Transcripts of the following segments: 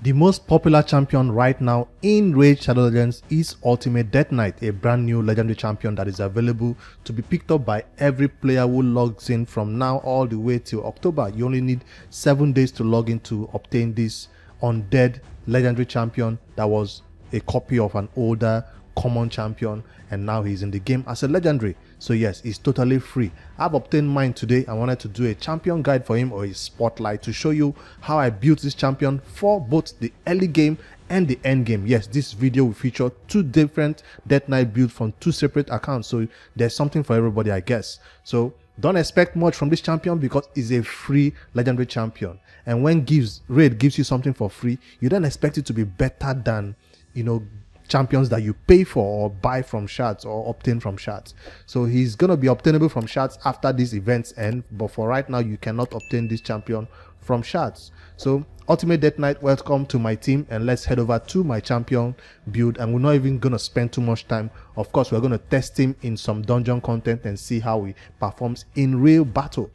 The most popular champion right now in Raid Shadow Legends is Ultimate Deathknight, a brand new legendary champion that is available to be picked up by every player who logs in from now all the way till October. You only need 7 days to log in to obtain this undead legendary champion that was a copy of an older common champion, and now he's in the game as a legendary. So yes, it's totally free. I've obtained mine today. I wanted to do a champion guide for him, or a spotlight, to show you how I built this champion for both the early game and the end game. Yes, this video will feature 2 different Deathknight builds from 2 separate accounts, so there's something for everybody, I guess. So don't expect much from this champion because it's a free legendary champion, and when Raid gives you something for free, you don't expect it to be better than, you know, champions that you pay for or buy from shards or obtain from shards. So he's gonna be obtainable from shards after these events end, but for right now you cannot obtain this champion from shards. So Ultimate Deathknight, welcome to my team, and let's head over to my champion build. And we're not even gonna spend too much time. Of course, we're gonna test him in some dungeon content and see how he performs in real battle.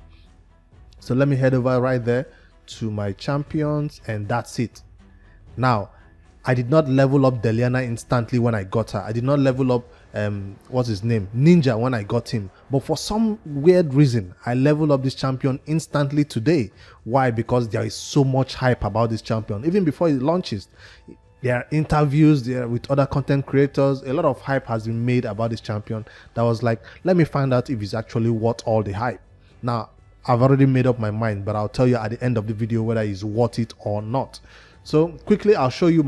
So let me head over right there to my champions, and that's it. Now, I did not level up Deliana instantly when I got her. I did not level up what's his name, Ninja, when I got him. But for some weird reason, I leveled up this champion instantly today. Why? Because there is so much hype about this champion. Even before it launches, there are interviews there with other content creators. A lot of hype has been made about this champion. That was like, let me find out if it's actually worth all the hype. Now, I've already made up my mind, but I'll tell you at the end of the video whether it's worth it or not. So quickly, I'll show you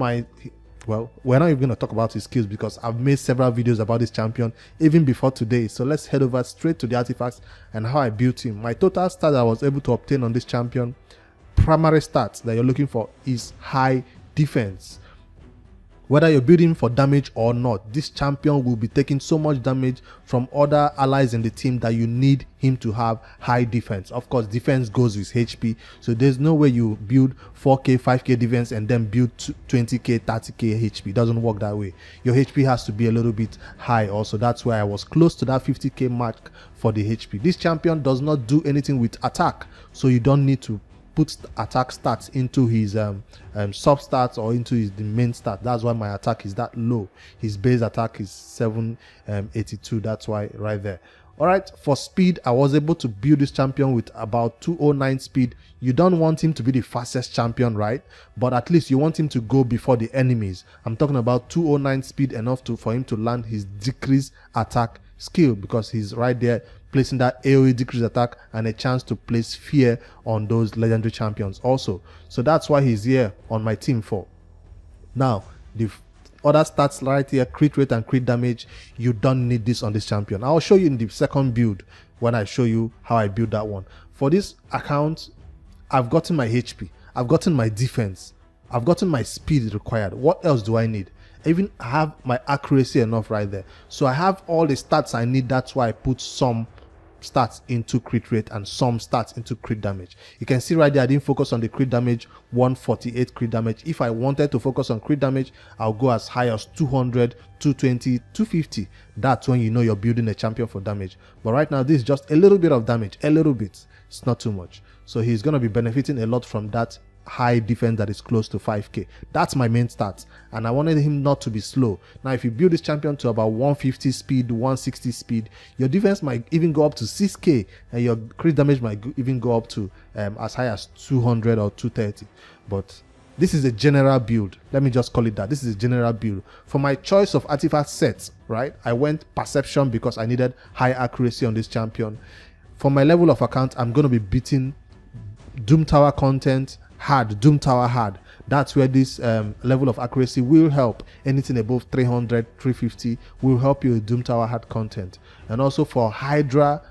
well, we're not even going to talk about his skills because I've made several videos about this champion even before today. So let's head over straight to the artifacts and how I built him. My total stat I was able to obtain on this champion, primary stats that you're looking for, is high defense. Whether you're building for damage or not, this champion will be taking so much damage from other allies in the team that you need him to have high defense. Of course, defense goes with HP, so there's no way you build 4k 5k defense and then build 20k 30k HP. It doesn't work that way. Your HP has to be a little bit high also. That's why I was close to that 50k mark for the HP. This champion does not do anything with attack, so you don't need to put attack stats into his sub stats or into the main stat. That's why my attack is that low. His base attack is 782. That's why right there. All right, for speed, I was able to build this champion with about 209 speed. You don't want him to be the fastest champion, right? But at least you want him to go before the enemies. I'm talking about 209 speed, enough for him to land his decrease attack skill, because he's right there placing that AoE decrease attack and a chance to place fear on those legendary champions also. So that's why he's here on my team for. Now, the other stats right here, crit rate and crit damage, you don't need this on this champion. I'll show you in the second build when I show you how I build that one. For this account, I've gotten my HP, I've gotten my defense, I've gotten my speed required. What else do I need? I even have my accuracy enough right there. So I have all the stats I need. That's why I put some stats into crit rate and some stats into crit damage. You can see right there I didn't focus on the crit damage, 148 crit damage. If I wanted to focus on crit damage, I'll go as high as 200, 220, 250. That's when you know you're building a champion for damage. But right now this is just a little bit of damage, a little bit. It's not too much. So he's going to be benefiting a lot from that high defense that is close to 5k. That's my main stats, and I wanted him not to be slow. Now if you build this champion to about 150 speed, 160 speed, your defense might even go up to 6k, and your crit damage might even go up to as high as 200 or 230. But this is a general build. Let me just call it that. This is a general build. For my choice of artifact sets, right, I went perception because I needed high accuracy on this champion. For my level of account, I'm going to be beating Doom Tower content hard, Doom Tower hard. That's where this level of accuracy will help. Anything above 300, 350 will help you with Doom Tower hard content. And also for Hydra,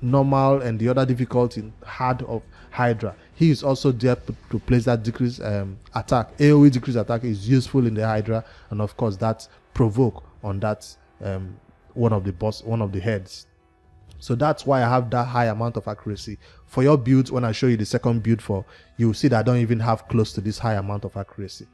normal, and the other difficulty, hard of Hydra, he is also there to place that decrease attack. AoE decrease attack is useful in the Hydra, and of course that provoke on that one of the heads. So that's why I have that high amount of accuracy. For your builds, when I show you the second build, you'll see that I don't even have close to this high amount of accuracy.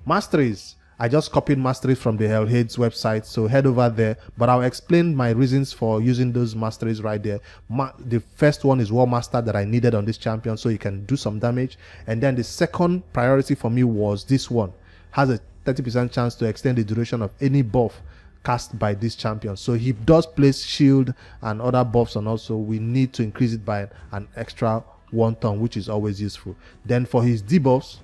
Masteries, I just copied Masteries from the Hellhades website, so head over there. But I'll explain my reasons for using those Masteries right there. The first one is War Master that I needed on this champion, so he can do some damage. And then the second priority for me was this one. Has a 30% chance to extend the duration of any buff cast by this champion. So he does place shield and other buffs, and also we need to increase it by an extra 1 turn, which is always useful. Then for his debuffs,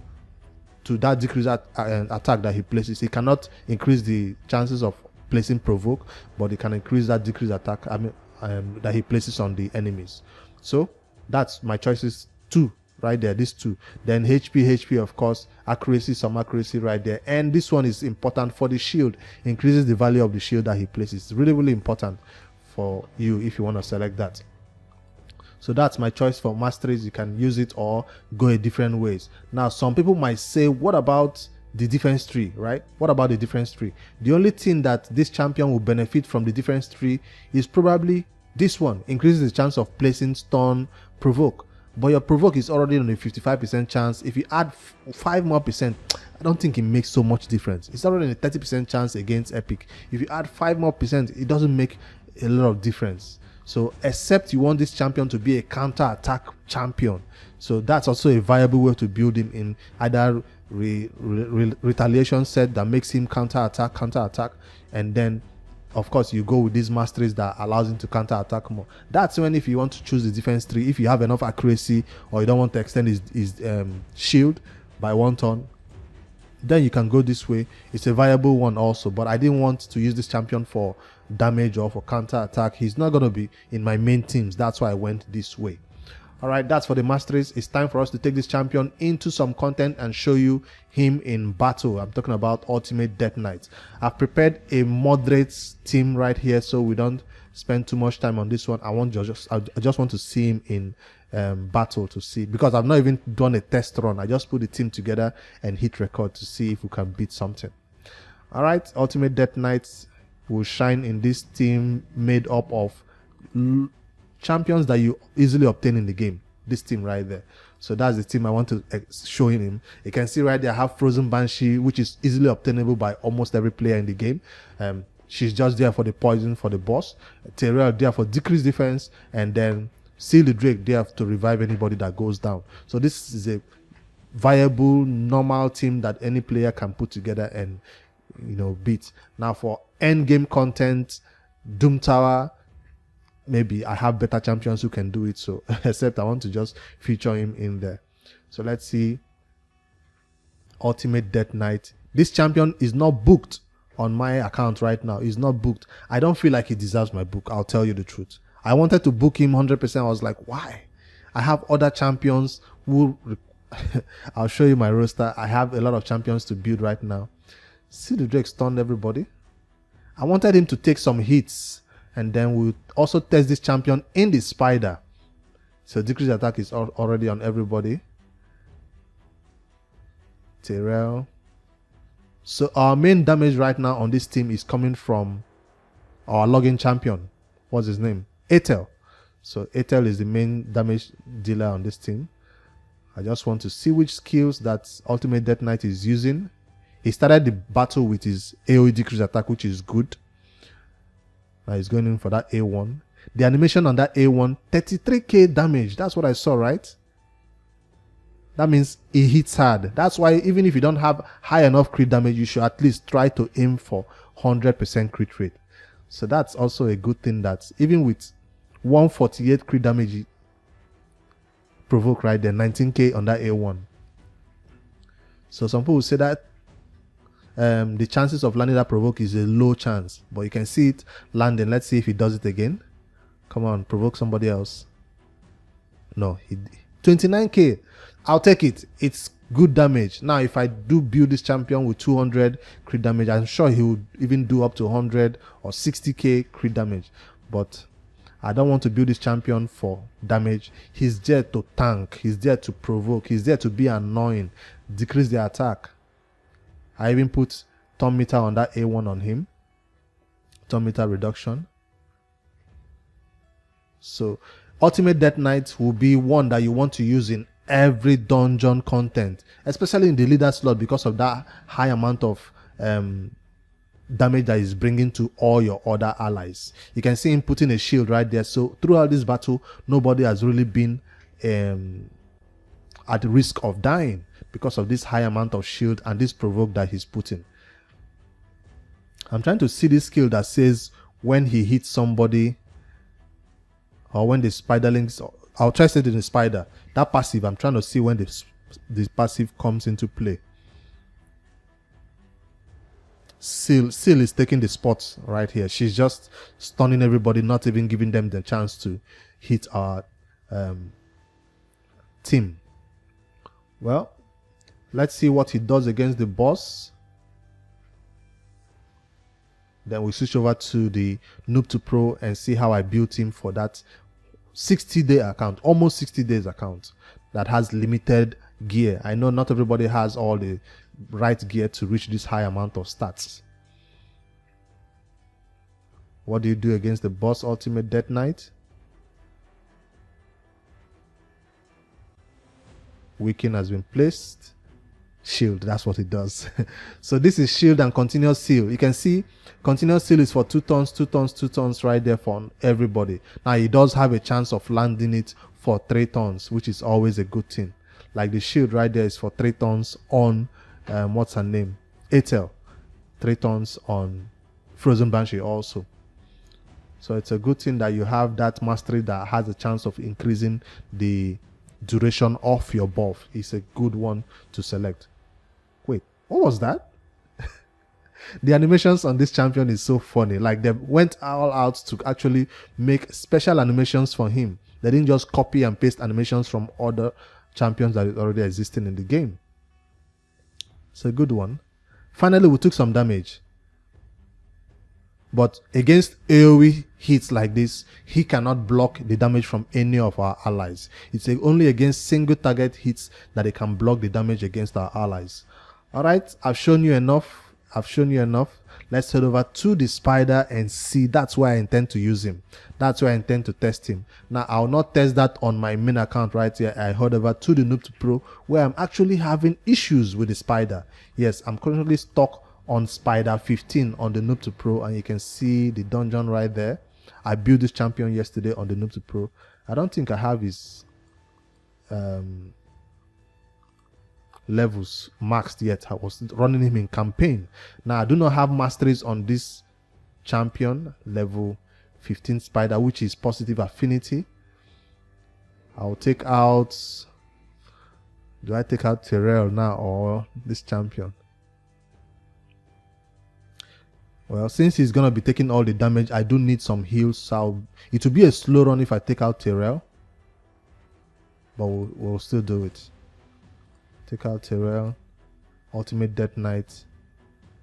to that decreased attack that he places, he cannot increase the chances of placing provoke, but he can increase that decreased attack that he places on the enemies. So that's my choices, 2 right there, these 2. Then HP of course, accuracy, some accuracy right there. And this one is important for the shield, increases the value of the shield that he places. It's really important for you if you want to select that. So that's my choice for Masteries. You can use it or go a different ways. Now some people might say, what about the defense tree, right? What about the defense tree? The only thing that this champion will benefit from the defense tree is probably this one. Increases the chance of placing stun, provoke. But your provoke is already on a 55% chance. If you add 5 more percent, I don't think it makes so much difference. It's already a 30% chance against epic. If you add 5 more percent, it doesn't make a lot of difference. So except you want this champion to be a counter-attack champion. So that's also a viable way to build him in either retaliation set that makes him counter-attack, and then of course you go with these Masteries that allows him to counter-attack more. That's when, if you want to choose the defense tree, if you have enough accuracy or you don't want to extend his shield by 1 turn, then you can go this way. It's a viable one also, but I didn't want to use this champion for damage or for counter attack. He's not going to be in my main teams. That's why I went this way. All right, that's for the Masteries. It's time for us to take this champion into some content and show you him in battle. I'm talking about Ultimate Deathknight. I've prepared a moderate team right here, so we don't spend too much time on this one. I just want to see him in battle, to see, because I've not even done a test run. I just put the team together and hit record to see if we can beat something. All right, Ultimate Deathknight will shine in this team made up of champions that you easily obtain in the game. This team right there. So that's the team I want to show him. You can see right there I have Frozen Banshee, which is easily obtainable by almost every player in the game. She's just there for the poison for the boss. Terrell there for decreased defense, and then Seal the Drake there to revive anybody that goes down. So this is a viable normal team that any player can put together and beat. Now for end game content, Doom Tower, maybe I have better champions who can do it, so except I want to just feature him in there. So let's see. Ultimate Deathknight. This champion is not booked on my account right now. He's not booked. I don't feel like he deserves my book. I'll tell you the truth. I wanted to book him 100%. I was like, why? I have other champions who I'll show you my roster. I have a lot of champions to build right now. See, the Drake stunned everybody. I wanted him to take some hits, and then we'll also test this champion in the spider. So decreased attack is already on everybody. Terrell. So our main damage right now on this team is coming from our login champion. What's his name? Atel. So Atel is the main damage dealer on this team. I just want to see which skills that Ultimate Deathknight is using. He started the battle with his AoE decreased attack, which is good. Now he's going in for that A1. The animation on that A1, 33k damage. That's what I saw, right? That means it hits hard. That's why even if you don't have high enough crit damage, you should at least try to aim for 100% crit rate. So that's also a good thing, that even with 148 crit damage, provoke right there, 19k on that A1. So some people say that the chances of landing that provoke is a low chance, but you can see it landing. Let's see if he does it again. Come on, provoke somebody else. No, 29k. I'll take it. It's good damage. Now if I do build this champion with 200 crit damage, I'm sure he would even do up to 100 or 60k crit damage, but I don't want to build this champion for damage. He's there to tank, he's there to provoke, he's there to be annoying, decrease the attack. I even put turn meter on that A1 on him. Turn meter reduction. So Ultimate Deathknight will be one that you want to use in every dungeon content, especially in the leader slot, because of that high amount of damage that is bringing to all your other allies. You can see him putting a shield right there. So throughout this battle, nobody has really been at risk of dying because of this high amount of shield and this provoke that he's putting. I'm trying to see this skill that says when he hits somebody or when the spiderlings, I'll try to set it in the spider. That passive, I'm trying to see when this passive comes into play. Seal is taking the spot right here. She's just stunning everybody, not even giving them the chance to hit our team. Well, let's see what he does against the boss. Then we switch over to the Noob to Pro and see how I built him for that 60-day account, almost 60 days account that has limited gear. I know not everybody has all the right gear to reach this high amount of stats. What do you do against the boss Ultimate Deathknight? Weaken has been placed. Shield, that's what it does. So this is shield and continuous seal. You can see continuous seal is for 2 turns, 2 turns, 2 turns right there for everybody. Now he does have a chance of landing it for 3 turns, which is always a good thing. Like the shield right there is for 3 turns on what's her name? Atel. 3 turns on Frozen Banshee also. So it's a good thing that you have that mastery that has a chance of increasing the duration of your buff. It's a good one to select. Wait, what was that? The animations on this champion is so funny. Like they went all out to actually make special animations for him. They didn't just copy and paste animations from other champions that is already existing in the game. It's a good one. Finally, we took some damage. But against AoE hits like this, he cannot block the damage from any of our allies. It's only against single target hits that they can block the damage against our allies. Alright, I've shown you enough. Let's head over to the spider and see. That's where I intend to use him. That's where I intend to test him. Now, I'll not test that on my main account right here. I head over to the Noob to Pro where I'm actually having issues with the spider. Yes, I'm currently stuck on spider 15 on the Noob to Pro, and you can see the dungeon right there. I built this champion yesterday on the Noob to Pro. I don't think I have his levels maxed yet. I was running him in campaign. Now I do not have masteries on this champion level 15 spider, which is positive affinity. I'll take out, do I take out Terrell now or this champion? Well, since he's gonna be taking all the damage, I do need some heals, so it will be a slow run if I take out Terrell, but we'll still do it. Take out Terrell, Ultimate Deathknight.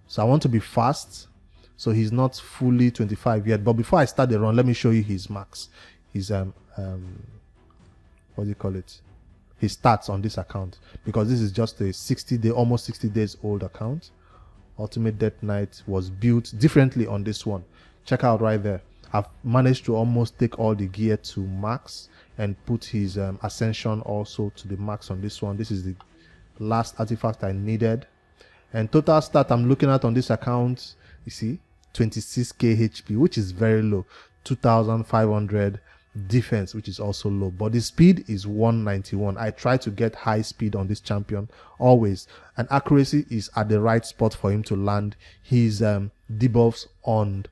So I want to be fast, so he's not fully 25 yet. But before I start the run, let me show you his max, his what do you call it? His stats on this account, because this is just a 60-day, almost 60 days old account. Ultimate Deathknight was built differently on this one. Check out right there. I've managed to almost take all the gear to max and put his ascension also to the max on this one. This is the last artifact I needed. And total stat I'm looking at on this account, you see, 26k HP, which is very low. 2500 defense, which is also low, but the speed is 191. I try to get high speed on this champion always, and accuracy is at the right spot for him to land his debuffs on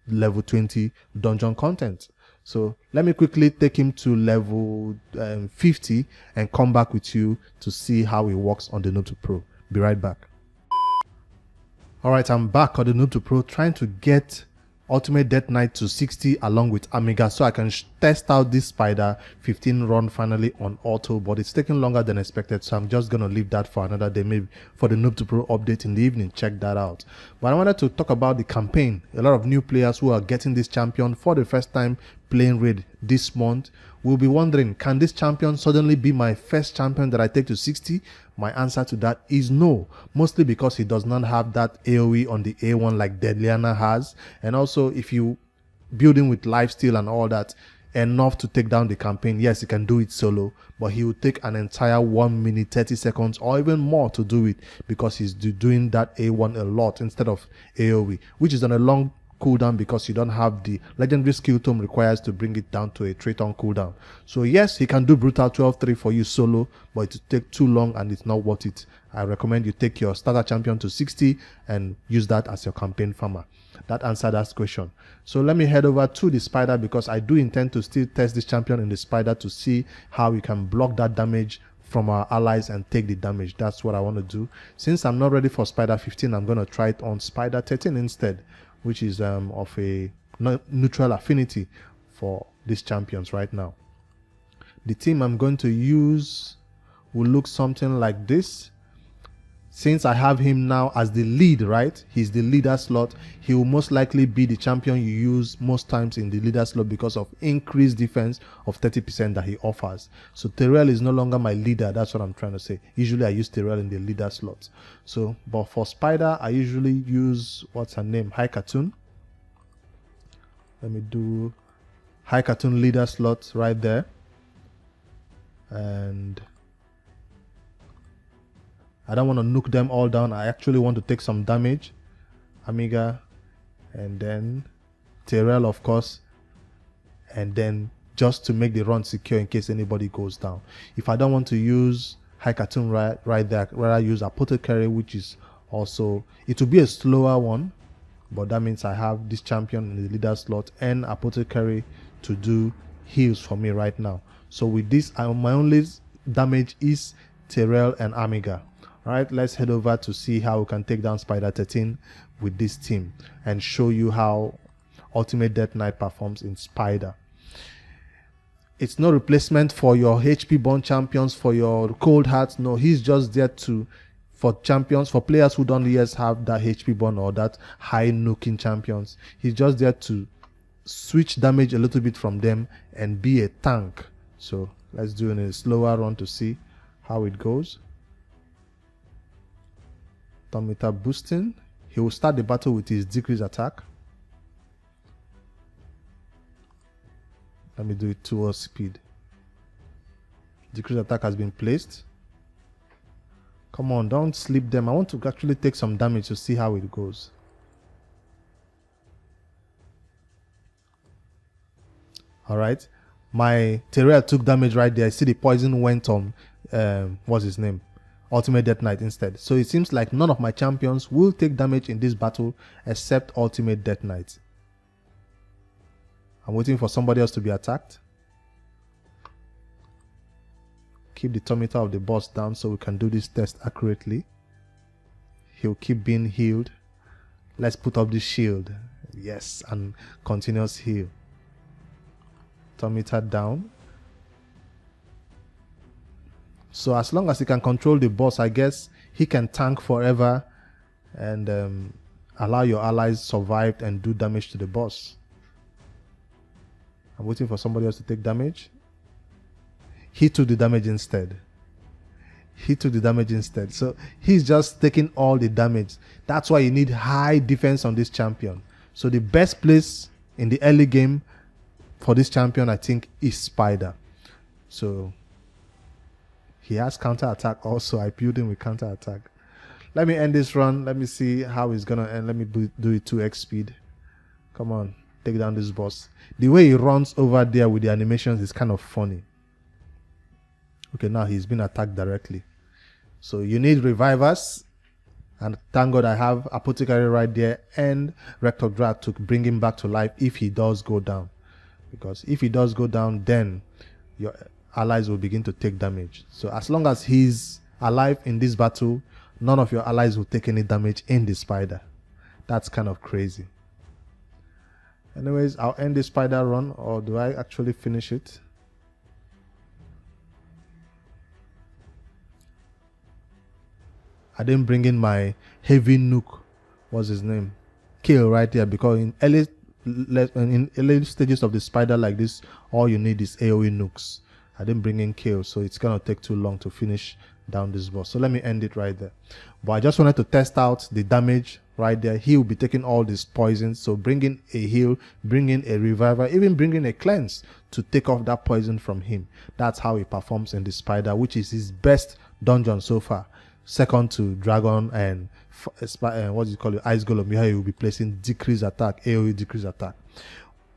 level 20 dungeon content. So let me quickly take him to level 50 and come back with you to see how it works on the Noob to Pro. Be right back. Alright, I'm back on the Noob to Pro trying to get Ultimate Deathknight to 60 along with Amiga so I can test out this spider 15 run finally on auto, but it's taking longer than expected, so I'm just gonna leave that for another day, maybe for the Noob to Pro update in the evening. Check that out. But I wanted to talk about the campaign. A lot of new players who are getting this champion for the first time playing raid this month will be wondering, can this champion suddenly be my first champion that I take to 60? My answer to that is no, mostly because he does not have that AoE on the A1 like Deadliana has, and also if you building with lifesteal and all that, enough to take down the campaign. Yes, he can do it solo, but he will take an entire 1 minute 30 seconds or even more to do it, because he's doing that A1 a lot instead of AoE, which is on a long cooldown, because you don't have the legendary skill tome requires to bring it down to a trait on cooldown. So yes, he can do brutal 12-3 for you solo, but it will take too long and it's not worth it. I recommend you take your starter champion to 60 and use that as your campaign farmer. That answered that question. So let me head over to the spider, because I do intend to still test this champion in the spider to see how we can block that damage from our allies and take the damage. That's what I want to do. Since I'm not ready for spider 15, I'm going to try it on spider 13 instead, which is of a neutral affinity for these champions right now. The team I'm going to use will look something like this. Since I have him now as the lead, right? He's the leader slot. He will most likely be the champion you use most times in the leader slot because of increased defense of 30% that he offers. So Terrell is no longer my leader. That's what I'm trying to say. Usually I use Terrell in the leader slot. So, but for Spider, I usually use, what's her name? High Cartoon. Let me do High Cartoon leader slot right there. And I don't want to nuke them all down. I actually want to take some damage. Amiga, and then Terrell, of course, and then just to make the run secure in case anybody goes down. If I don't want to use High Cartoon right there, rather use Apothecary, which is also, it will be a slower one, but that means I have this champion in the leader slot and Apothecary to do heals for me right now. So with this, my only damage is Terrell and Amiga. Alright, let's head over to see how we can take down Spider 13 with this team and show you how Ultimate Deathknight performs in Spider. It's no replacement for your HP burn champions, for your cold hearts. No, he's just there for champions, for players who don't yet have that HP burn or that high nuking champions. He's just there to switch damage a little bit from them and be a tank. So let's do a slower run to see how it goes. Meter boosting. He will start the battle with his decrease attack. Let me do it towards speed. Decrease attack has been placed. Come on, don't sleep them. I want to actually take some damage to see how it goes. Alright. My Terrell took damage right there. I see the poison went on what's his name? Ultimate Deathknight instead. So it seems like none of my champions will take damage in this battle except Ultimate Deathknight. I'm waiting for somebody else to be attacked. Keep the tometer of the boss down so we can do this test accurately. He'll keep being healed. Let's put up this shield. Yes, and continuous heal. Tometer down. So as long as he can control the boss, I guess he can tank forever and allow your allies survive and do damage to the boss. I'm waiting for somebody else to take damage. He took the damage instead. He took the damage instead. So he's just taking all the damage. That's why you need high defense on this champion. So the best place in the early game for this champion, I think, is Spider. So he has counter attack also. I build him with counter attack. Let me end this run. Let me see how it's gonna end. Let me do it 2x speed. Come on, take down this boss. The way he runs over there with the animations is kind of funny. Okay, now he's been attacked directly. So you need revivers. And thank God I have Apothecary right there and Rector Drag to bring him back to life if he does go down. Because if he does go down, then your allies will begin to take damage. So as long as he's alive in this battle, none of your allies will take any damage in the spider. That's kind of crazy. Anyways, I'll end the spider run, or do I actually finish it? I didn't bring in my heavy nuke. What's his name? Kill right here, because in early stages of the spider like this, all you need is AoE nukes. I didn't bring in kill, so it's gonna take too long to finish down this boss. So let me end it right there. But I just wanted to test out the damage right there. He will be taking all these poisons, so bringing a heal, bringing a reviver, even bringing a cleanse to take off that poison from him. That's how he performs in the spider, which is his best dungeon so far, second to dragon and what do you call it, ice golem. Here he will be placing decrease attack, AoE decrease attack.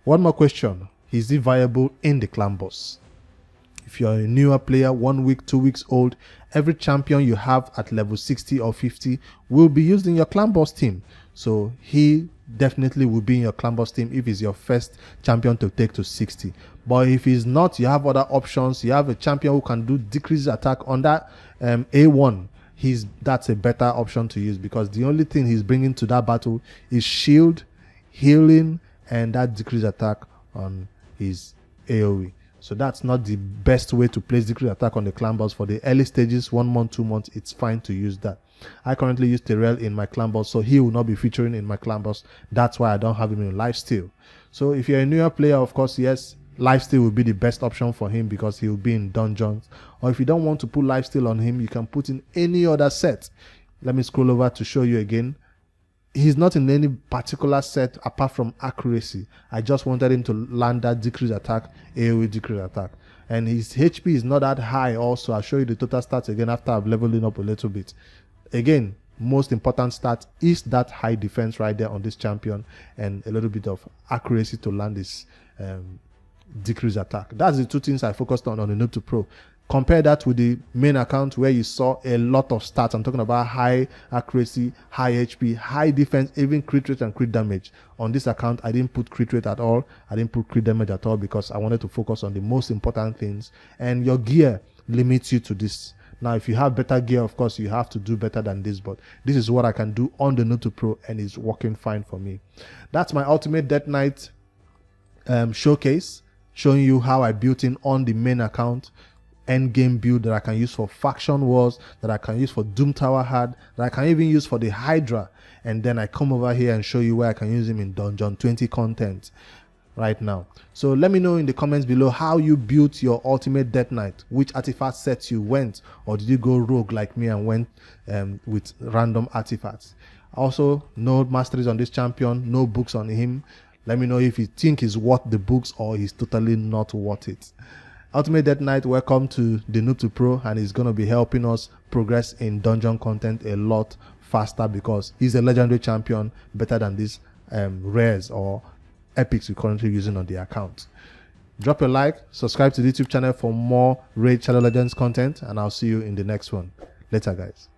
One more question: is he viable in the clan boss? If you're a newer player, 1 week, 2 weeks old, every champion you have at level 60 or 50 will be used in your clan boss team. So he definitely will be in your clan boss team if he's your first champion to take to 60. But if he's not, you have other options. You have a champion who can do decrease attack on that A1. That's a better option to use, because the only thing he's bringing to that battle is shield, healing, and that decrease attack on his AoE. So that's not the best way to place decrease attack on the clan boss for the early stages, 1 month, 2 months. It's fine to use that. I currently use Terrell in my clan boss, so he will not be featuring in my clan boss. That's why I don't have him in lifesteal. So if you're a newer player, of course, yes, lifesteal will be the best option for him, because he will be in dungeons. Or if you don't want to put lifesteal on him, you can put in any other set. Let me scroll over to show you again. He's not in any particular set apart from accuracy. I just wanted him to land that decrease attack, AoE decrease attack. And his HP is not that high also. I'll show you the total stats again after I've leveled it up a little bit. Again, most important stat is that high defense right there on this champion, and a little bit of accuracy to land this decrease attack. That's the two things I focused on the Noob to Pro. Compare that with the main account, where you saw a lot of stats. I'm talking about high accuracy, high HP, high defense, even crit rate and crit damage. On this account, I didn't put crit rate at all. I didn't put crit damage at all, because I wanted to focus on the most important things. And your gear limits you to this. Now, if you have better gear, of course, you have to do better than this. But this is what I can do on the Noob to Pro, and it's working fine for me. That's my Ultimate Deathknight showcase, showing you how I built in on the main account. End game build that I can use for faction wars, that I can use for Doom Tower Hard, that I can even use for the Hydra. And then I come over here and show you where I can use him in Dungeon 20 content right now. So let me know in the comments below how you built your Ultimate Deathknight, which artifact sets you went, or did you go rogue like me and went with random artifacts. Also, no masteries on this champion, no books on him. Let me know if you think he's worth the books or he's totally not worth it. Ultimate Deathknight, welcome to the Noob to Pro, and he's going to be helping us progress in dungeon content a lot faster, because he's a legendary champion, better than these rares or epics we're currently using on the account. Drop a like, subscribe to the YouTube channel for more Raid Shadow Legends content, and I'll see you in the next one. Later, guys.